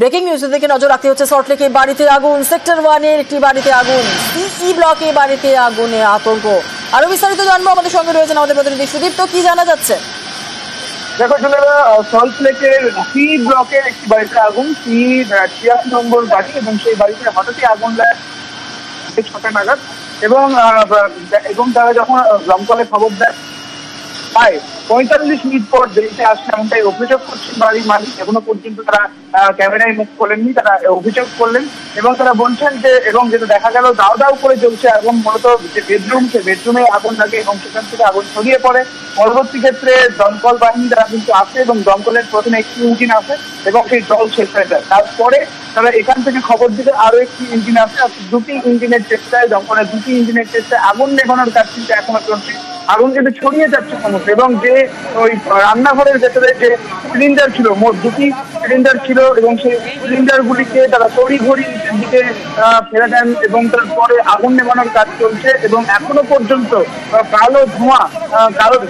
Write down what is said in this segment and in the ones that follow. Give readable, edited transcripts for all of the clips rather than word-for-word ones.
Breaking news থেকে নজর রাখতে হচ্ছে সল্টলেকে বাড়িতে আগুন, সেক্টর 1 এর একটি বাড়িতে আগুন, সিই ব্লকে বাড়িতে আগুনে আতঙ্ক। আরো বিস্তারিত জানবো, আমাদের সঙ্গে রয়েছেন আমাদের প্রতিনিধি সুদীপ। তো কি জানা যাচ্ছে? দেখো শুনেরা, সল্টলেকের সি ব্লকের একটি বাড়িতে আগুন, সি 86 নম্বর বাড়ি, এবং সেই বাড়িতে হঠাৎই আগুন লাগে 6টা নাগাদ। এবং তারা যখন দমকলে খবর দেয়, প্রায় 45 মিনিট পর দেরিতে আসছে এমনটাই অভিযোগ করছেন বাড়ির মালিক। এখনো পর্যন্ত তারা ক্যামেরায় মুখ খোলেননি, তারা অভিযোগ করলেন এবং তারা বলছেন যে, এবং যেটা দেখা গেল দাও দাও করে জ্বলছে আগুন, মূলত যে বেডরুম, সে বেডরুমে আগুন লাগে এবং সেখান থেকে আগুন ছড়িয়ে পড়ে। পরবর্তী ক্ষেত্রে দমকল বাহিনী তারা কিন্তু আসে এবং দমকলের প্রথমে একটি ইঞ্জিন আসে এবং সেই জল শেষ হয়ে যায়। তারপরে তারা এখান থেকে খবর দিলে আরো একটি ইঞ্জিন আসে, দুটি ইঞ্জিনের চেষ্টায়, দমকলের দুটি ইঞ্জিনের চেষ্টায় আগুন নেভানোর কাজ কিন্তু এখনো চলছে। আগুন কিন্তু ছড়িয়ে যাচ্ছে সমস্ত, এবং যে ওই রান্নাঘরের ভেতরে যে সিলিন্ডার ছিল, মোট দুটি সিলিন্ডার ছিল, এবং সেই সিলিন্ডার গুলিকে তারা তড়িঘড়ি দিকে ফেলে দেন এবং তারপরে আগুন নেভানোর কাজ চলছে। এবং এখনো পর্যন্ত কালো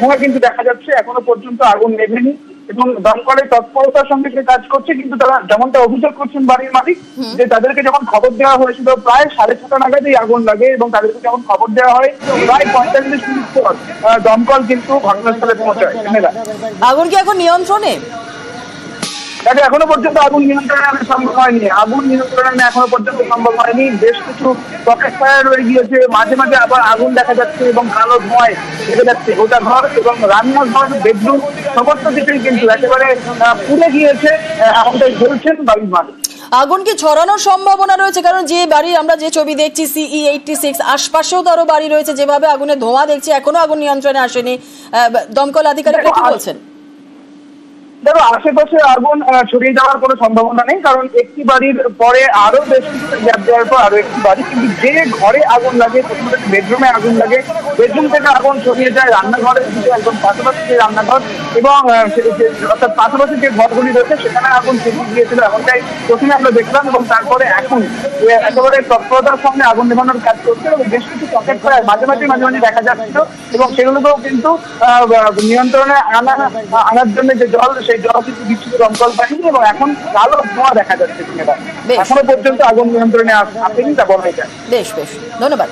ধোঁয়া কিন্তু দেখা যাচ্ছে, এখনো পর্যন্ত আগুন নেভেনি এবং দমকলের তৎপরতার সঙ্গে সে কাজ করছে। কিন্তু তারা যেমনটা অভিযোগ করছেন বাড়ির মালিক, যে তাদেরকে যখন খবর দেওয়া হয়েছিল প্রায় 6:30 নাগাদই আগুন লাগে, এবং তাদেরকে যখন খবর দেওয়া হয় প্রায় 45 মিনিট পর দমকল কিন্তু ঘটনাস্থলে পৌঁছায়। আগুন কি এখন নিয়ন্ত্রণে? এখনো পর্যন্ত আগুন নিয়ন্ত্রণে আনা সম্ভব হয়নি, এখনো পর্যন্ত সম্ভব হয়নি। বেশ কিছু পকেট ফায়ার রয়ে গিয়েছে, মাঝে মাঝে আবার আগুন দেখা যাচ্ছে এবং কালো ধোঁয়ায় ঢেকে যাচ্ছে গোটা ঘর এবং রান্নাঘর, বেডরুম সমস্ত কিছুই কিন্তু একেবারে পুড়ে গিয়েছে। এমনটাই বলছেন বাড়ির মালিক। আগুন কি ছড়ানোর সম্ভাবনা রয়েছে? কারণ যে বাড়ি আমরা যে ছবি দেখছি সিই 86, আশপাশেও তো আরো বাড়ি রয়েছে, যেভাবে আগুনের ধোঁয়া দেখছি, এখনো আগুন নিয়ন্ত্রণে আসেনি। দমকল আধিকারিকরা কি বলছেন? দেখো, আশেপাশে আগুন ছড়িয়ে যাওয়ার কোনো সম্ভাবনা নেই, কারণ একটি বাড়ির পরে আরো বেশ কিছু গ্যাপ দেওয়ার পর আরো একটি বাড়ি, কিন্তু যে ঘরে আগুন লাগে, প্রথমত বেডরুমে আগুন লাগে, বেডরুম থেকে আগুন ছড়িয়ে যায় রান্নাঘরের দিকে, একদম পাশাপাশি যে রান্নাঘর এবং অর্থাৎ পাশাপাশি যে ঘরগুলি রয়েছে সেখানে আগুন ছড়িয়ে গিয়েছিল, এমনটাই প্রথমে আমরা দেখলাম। এবং তারপরে এখন একেবারে তৎপরতার সঙ্গে আগুন নেভানোর কাজ করছে এবং বেশ কিছু পকেট ফায়ার মাঝে মাঝে দেখা যাচ্ছিল, এবং সেগুলোকেও কিন্তু নিয়ন্ত্রণে আনার জন্য যে জল, সেই জল কিন্তু দিচ্ছিল দমকল বাহিনী, এবং এখন কালো ধোঁয়া দেখা যাচ্ছে। এখনো পর্যন্ত আগুন নিয়ন্ত্রণে আসেনি তা বলা যায়। বেশ বেশ, ধন্যবাদ।